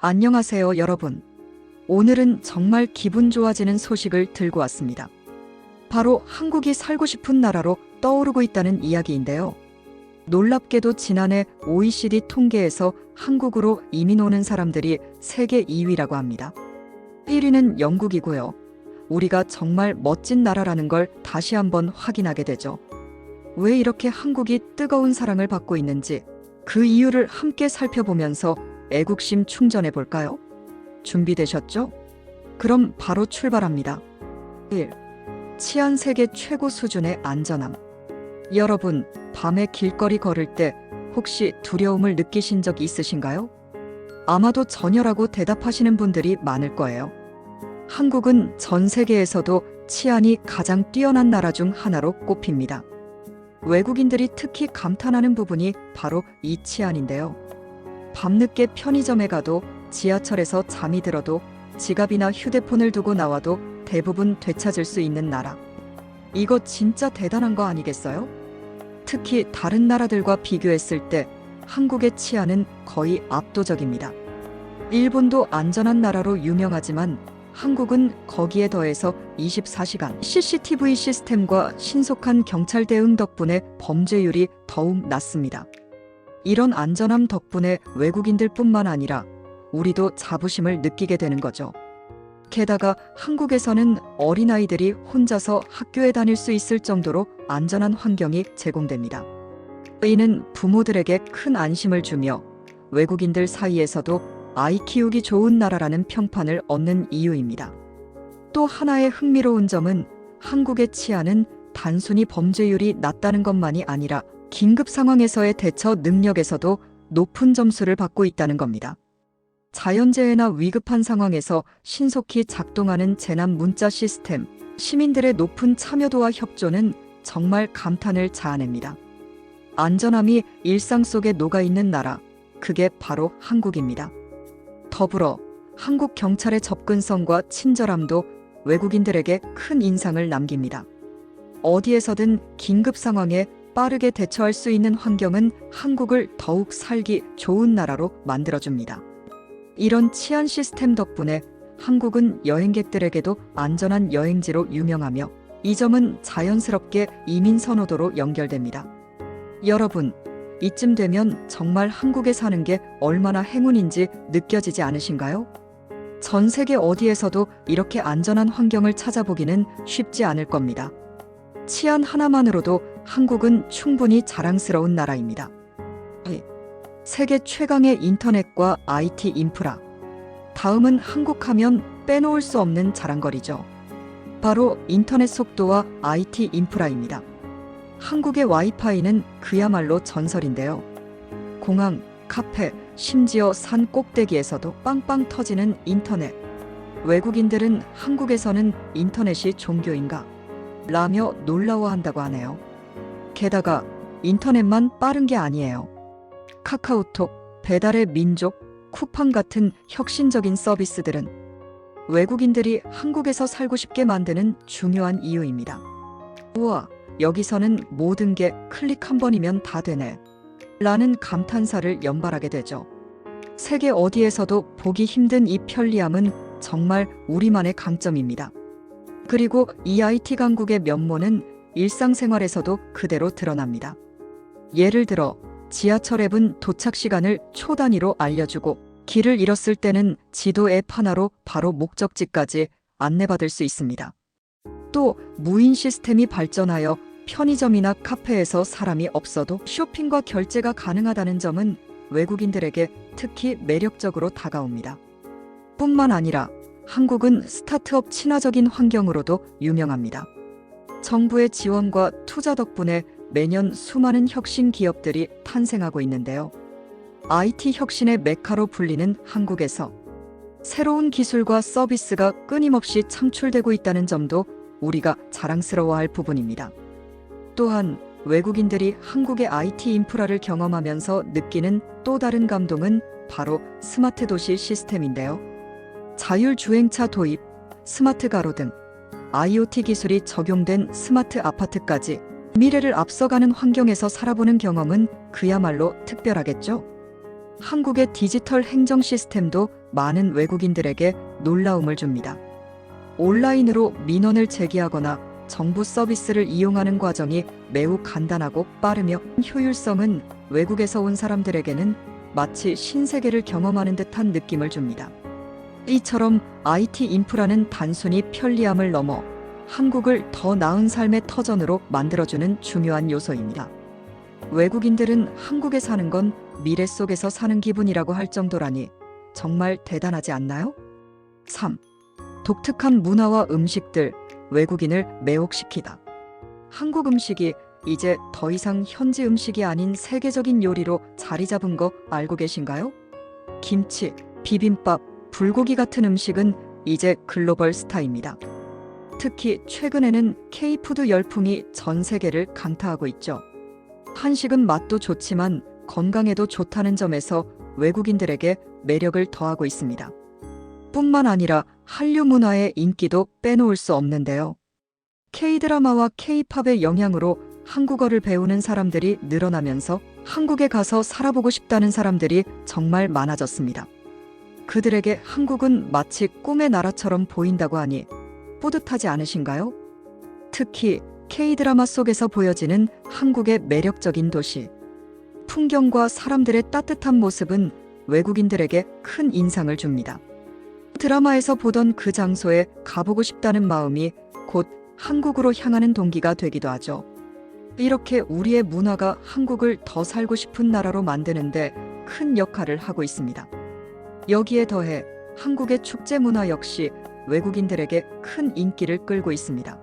안녕하세요, 여러분. 오늘은 정말 기분 좋아지는 소식을 들고 왔습니다. 바로 한국이 살고 싶은 나라로 떠오르고 있다는 이야기인데요. 놀랍게도 지난해 OECD 통계에서 한국으로 이민 오는 사람들이 세계 2위라고 합니다. 1위는 영국이고요. 우리가 정말 멋진 나라라는 걸 다시 한번 확인하게 되죠. 왜 이렇게 한국이 뜨거운 사랑을 받고 있는지 그 이유를 함께 살펴보면서 애국심 충전해 볼까요? 준비되셨죠? 그럼 바로 출발합니다. 1. 치안 세계 최고 수준의 안전함. 여러분, 밤에 길거리 걸을 때 혹시 두려움을 느끼신 적 있으신가요? 아마도 전혀라고 대답하시는 분들이 많을 거예요. 한국은 전 세계에서도 치안이 가장 뛰어난 나라 중 하나로 꼽힙니다. 외국인들이 특히 감탄하는 부분이 바로 이 치안인데요. 밤늦게 편의점에 가도, 지하철에서 잠이 들어도, 지갑이나 휴대폰을 두고 나와도 대부분 되찾을 수 있는 나라. 이거 진짜 대단한 거 아니겠어요? 특히 다른 나라들과 비교했을 때 한국의 치안은 거의 압도적입니다. 일본도 안전한 나라로 유명하지만 한국은 거기에 더해서 24시간 CCTV 시스템과 신속한 경찰 대응 덕분에 범죄율이 더욱 낮습니다. 이런 안전함 덕분에 외국인들뿐만 아니라 우리도 자부심을 느끼게 되는 거죠. 게다가 한국에서는 어린아이들이 혼자서 학교에 다닐 수 있을 정도로 안전한 환경이 제공됩니다. 이는 부모들에게 큰 안심을 주며 외국인들 사이에서도 아이 키우기 좋은 나라라는 평판을 얻는 이유입니다. 또 하나의 흥미로운 점은 한국의 치안은 단순히 범죄율이 낮다는 것만이 아니라 긴급 상황에서의 대처 능력에서도 높은 점수를 받고 있다는 겁니다. 자연재해나 위급한 상황에서 신속히 작동하는 재난 문자 시스템, 시민들의 높은 참여도와 협조는 정말 감탄을 자아냅니다. 안전함이 일상 속에 녹아있는 나라, 그게 바로 한국입니다. 더불어 한국 경찰의 접근성과 친절함도 외국인들에게 큰 인상을 남깁니다. 어디에서든 긴급 상황에 빠르게 대처할 수 있는 환경은 한국을 더욱 살기 좋은 나라로 만들어줍니다. 이런 치안 시스템 덕분에 한국은 여행객들에게도 안전한 여행지로 유명하며 이 점은 자연스럽게 이민 선호도로 연결됩니다. 여러분, 이쯤 되면 정말 한국에 사는 게 얼마나 행운인지 느껴지지 않으신가요? 전 세계 어디에서도 이렇게 안전한 환경을 찾아보기는 쉽지 않을 겁니다. 치안 하나만으로도 한국은 충분히 자랑스러운 나라입니다. 세계 최강의 인터넷과 IT 인프라. 다음은 한국 하면 빼놓을 수 없는 자랑거리죠. 바로 인터넷 속도와 IT 인프라입니다. 한국의 와이파이는 그야말로 전설인데요. 공항, 카페, 심지어 산 꼭대기에서도 빵빵 터지는 인터넷. 외국인들은 한국에서는 인터넷이 종교인가? 라며 놀라워한다고 하네요. 게다가 인터넷만 빠른 게 아니에요. 카카오톡, 배달의 민족, 쿠팡 같은 혁신적인 서비스들은 외국인들이 한국에서 살고 싶게 만드는 중요한 이유입니다. 우와, 여기서는 모든 게 클릭 한 번이면 다 되네. 라는 감탄사를 연발하게 되죠. 세계 어디에서도 보기 힘든 이 편리함은 정말 우리만의 강점입니다. 그리고 이 IT 강국의 면모는 일상생활에서도 그대로 드러납니다. 예를 들어 지하철 앱은 도착 시간을 초 단위로 알려주고 길을 잃었을 때는 지도 앱 하나로 바로 목적지까지 안내받을 수 있습니다. 또 무인 시스템이 발전하여 편의점이나 카페에서 사람이 없어도 쇼핑과 결제가 가능하다는 점은 외국인들에게 특히 매력적으로 다가옵니다. 뿐만 아니라 한국은 스타트업 친화적인 환경으로도 유명합니다. 정부의 지원과 투자 덕분에 매년 수많은 혁신 기업들이 탄생하고 있는데요. IT 혁신의 메카로 불리는 한국에서 새로운 기술과 서비스가 끊임없이 창출되고 있다는 점도 우리가 자랑스러워할 부분입니다. 또한 외국인들이 한국의 IT 인프라를 경험하면서 느끼는 또 다른 감동은 바로 스마트 도시 시스템인데요. 자율주행차 도입, 스마트 가로 등 IoT 기술이 적용된 스마트 아파트까지 미래를 앞서가는 환경에서 살아보는 경험은 그야말로 특별하겠죠. 한국의 디지털 행정 시스템도 많은 외국인들에게 놀라움을 줍니다. 온라인으로 민원을 제기하거나 정부 서비스를 이용하는 과정이 매우 간단하고 빠르며 효율성은 외국에서 온 사람들에게는 마치 신세계를 경험하는 듯한 느낌을 줍니다. 이처럼 IT 인프라는 단순히 편리함을 넘어 한국을 더 나은 삶의 터전으로 만들어주는 중요한 요소입니다. 외국인들은 한국에 사는 건 미래 속에서 사는 기분이라고 할 정도라니 정말 대단하지 않나요? 3. 독특한 문화와 음식들, 외국인을 매혹시키다. 한국 음식이 이제 더 이상 현지 음식이 아닌 세계적인 요리로 자리 잡은 거 알고 계신가요? 김치, 비빔밥, 불고기 같은 음식은 이제 글로벌 스타입니다. 특히 최근에는 K-푸드 열풍이 전 세계를 강타하고 있죠. 한식은 맛도 좋지만 건강에도 좋다는 점에서 외국인들에게 매력을 더하고 있습니다. 뿐만 아니라 한류 문화의 인기도 빼놓을 수 없는데요. K-드라마와 K-팝의 영향으로 한국어를 배우는 사람들이 늘어나면서 한국에 가서 살아보고 싶다는 사람들이 정말 많아졌습니다. 그들에게 한국은 마치 꿈의 나라처럼 보인다고 하니 뿌듯하지 않으신가요? 특히 K-드라마 속에서 보여지는 한국의 매력적인 도시, 풍경과 사람들의 따뜻한 모습은 외국인들에게 큰 인상을 줍니다. 드라마에서 보던 그 장소에 가보고 싶다는 마음이 곧 한국으로 향하는 동기가 되기도 하죠. 이렇게 우리의 문화가 한국을 더 살고 싶은 나라로 만드는데 큰 역할을 하고 있습니다. 여기에 더해 한국의 축제 문화 역시 외국인들에게 큰 인기를 끌고 있습니다.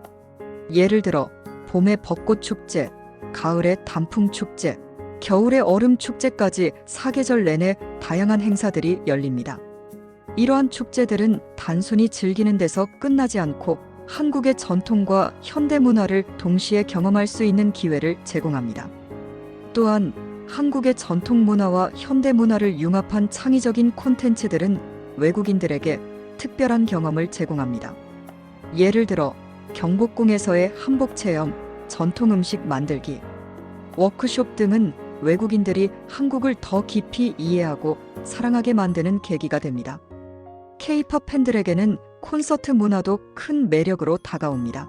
예를 들어 봄의 벚꽃 축제, 가을의 단풍 축제, 겨울의 얼음 축제까지 사계절 내내 다양한 행사들이 열립니다. 이러한 축제들은 단순히 즐기는 데서 끝나지 않고 한국의 전통과 현대 문화를 동시에 경험할 수 있는 기회를 제공합니다. 또한 한국의 전통 문화와 현대 문화를 융합한 창의적인 콘텐츠들은 외국인들에게 특별한 경험을 제공합니다. 예를 들어 경복궁에서의 한복 체험, 전통 음식 만들기, 워크숍 등은 외국인들이 한국을 더 깊이 이해하고 사랑하게 만드는 계기가 됩니다. K-팝 팬들에게는 콘서트 문화도 큰 매력으로 다가옵니다.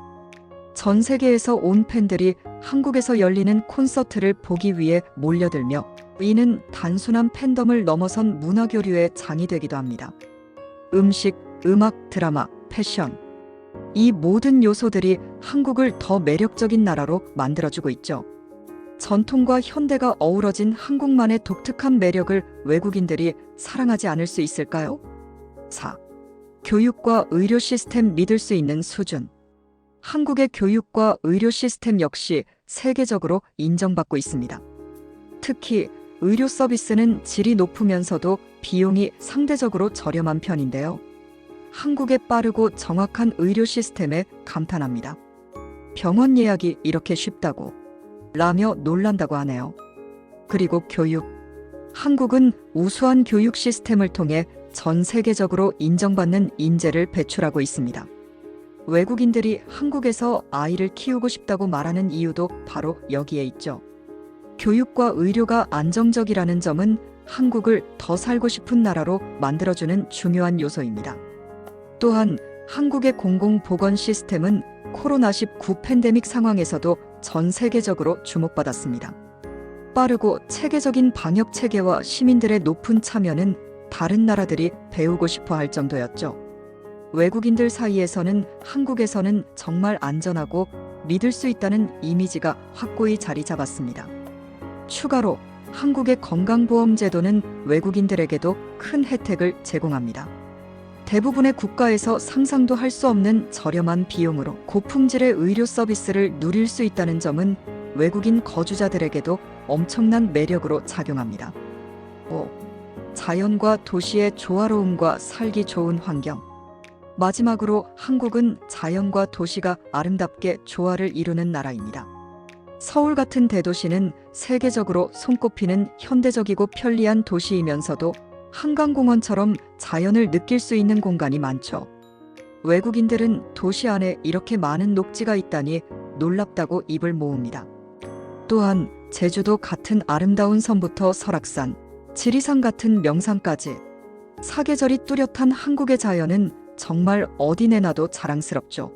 전 세계에서 온 팬들이 한국에서 열리는 콘서트를 보기 위해 몰려들며 이는 단순한 팬덤을 넘어선 문화교류의 장이 되기도 합니다. 음식, 음악, 드라마, 패션, 이 모든 요소들이 한국을 더 매력적인 나라로 만들어주고 있죠. 전통과 현대가 어우러진 한국만의 독특한 매력을 외국인들이 사랑하지 않을 수 있을까요? 4. 교육과 의료 시스템 믿을 수 있는 수준. 한국의 교육과 의료 시스템 역시 세계적으로 인정받고 있습니다. 특히 의료 서비스는 질이 높으면서도 비용이 상대적으로 저렴한 편인데요. 한국의 빠르고 정확한 의료 시스템에 감탄합니다. 병원 예약이 이렇게 쉽다고 라며 놀란다고 하네요. 그리고 교육. 한국은 우수한 교육 시스템을 통해 전 세계적으로 인정받는 인재를 배출하고 있습니다. 외국인들이 한국에서 아이를 키우고 싶다고 말하는 이유도 바로 여기에 있죠. 교육과 의료가 안정적이라는 점은 한국을 더 살고 싶은 나라로 만들어주는 중요한 요소입니다. 또한 한국의 공공보건 시스템은 코로나19 팬데믹 상황에서도 전 세계적으로 주목받았습니다. 빠르고 체계적인 방역 체계와 시민들의 높은 참여는 다른 나라들이 배우고 싶어 할 정도였죠. 외국인들 사이에서는 한국에서는 정말 안전하고 믿을 수 있다는 이미지가 확고히 자리 잡았습니다. 추가로 한국의 건강보험 제도는 외국인들에게도 큰 혜택을 제공합니다. 대부분의 국가에서 상상도 할 수 없는 저렴한 비용으로 고품질의 의료 서비스를 누릴 수 있다는 점은 외국인 거주자들에게도 엄청난 매력으로 작용합니다. 5. 자연과 도시의 조화로움과 살기 좋은 환경. 마지막으로 한국은 자연과 도시가 아름답게 조화를 이루는 나라입니다. 서울 같은 대도시는 세계적으로 손꼽히는 현대적이고 편리한 도시이면서도 한강공원처럼 자연을 느낄 수 있는 공간이 많죠. 외국인들은 도시 안에 이렇게 많은 녹지가 있다니 놀랍다고 입을 모읍니다. 또한 제주도 같은 아름다운 섬부터 설악산, 지리산 같은 명산까지 사계절이 뚜렷한 한국의 자연은 정말 어디 내놔도 자랑스럽죠.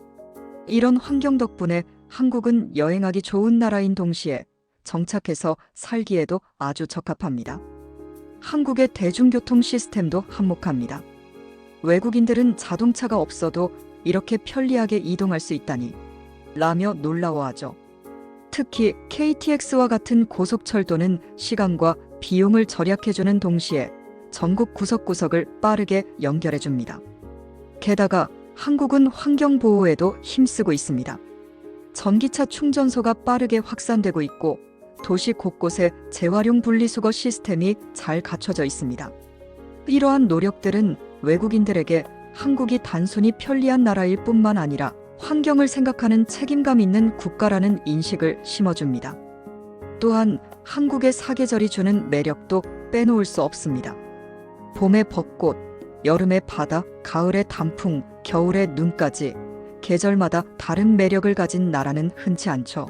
이런 환경 덕분에 한국은 여행하기 좋은 나라인 동시에 정착해서 살기에도 아주 적합합니다. 한국의 대중교통 시스템도 한몫합니다. 외국인들은 자동차가 없어도 이렇게 편리하게 이동할 수 있다니 라며 놀라워하죠. 특히 KTX와 같은 고속철도는 시간과 비용을 절약해주는 동시에 전국 구석구석을 빠르게 연결해줍니다. 게다가 한국은 환경보호에도 힘쓰고 있습니다. 전기차 충전소가 빠르게 확산되고 있고 도시 곳곳에 재활용 분리수거 시스템이 잘 갖춰져 있습니다. 이러한 노력들은 외국인들에게 한국이 단순히 편리한 나라일 뿐만 아니라 환경을 생각하는 책임감 있는 국가라는 인식을 심어줍니다. 또한 한국의 사계절이 주는 매력도 빼놓을 수 없습니다. 봄의 벚꽃, 여름의 바다, 가을의 단풍, 겨울의 눈까지 계절마다 다른 매력을 가진 나라는 흔치 않죠.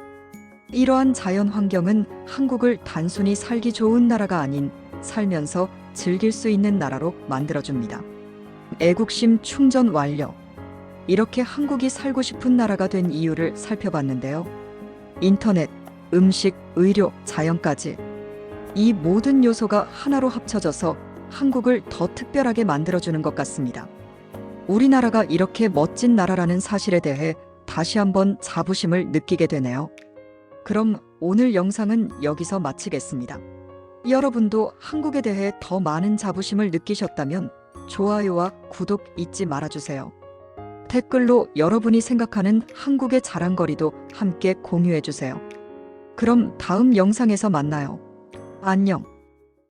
이러한 자연 환경은 한국을 단순히 살기 좋은 나라가 아닌 살면서 즐길 수 있는 나라로 만들어줍니다. 애국심 충전 완료. 이렇게 한국이 살고 싶은 나라가 된 이유를 살펴봤는데요. 인터넷, 음식, 의료, 자연까지 이 모든 요소가 하나로 합쳐져서 한국을 더 특별하게 만들어주는 것 같습니다. 우리나라가 이렇게 멋진 나라라는 사실에 대해 다시 한번 자부심을 느끼게 되네요. 그럼 오늘 영상은 여기서 마치겠습니다. 여러분도 한국에 대해 더 많은 자부심을 느끼셨다면 좋아요와 구독 잊지 말아주세요. 댓글로 여러분이 생각하는 한국의 자랑거리도 함께 공유해주세요. 그럼 다음 영상에서 만나요. 안녕.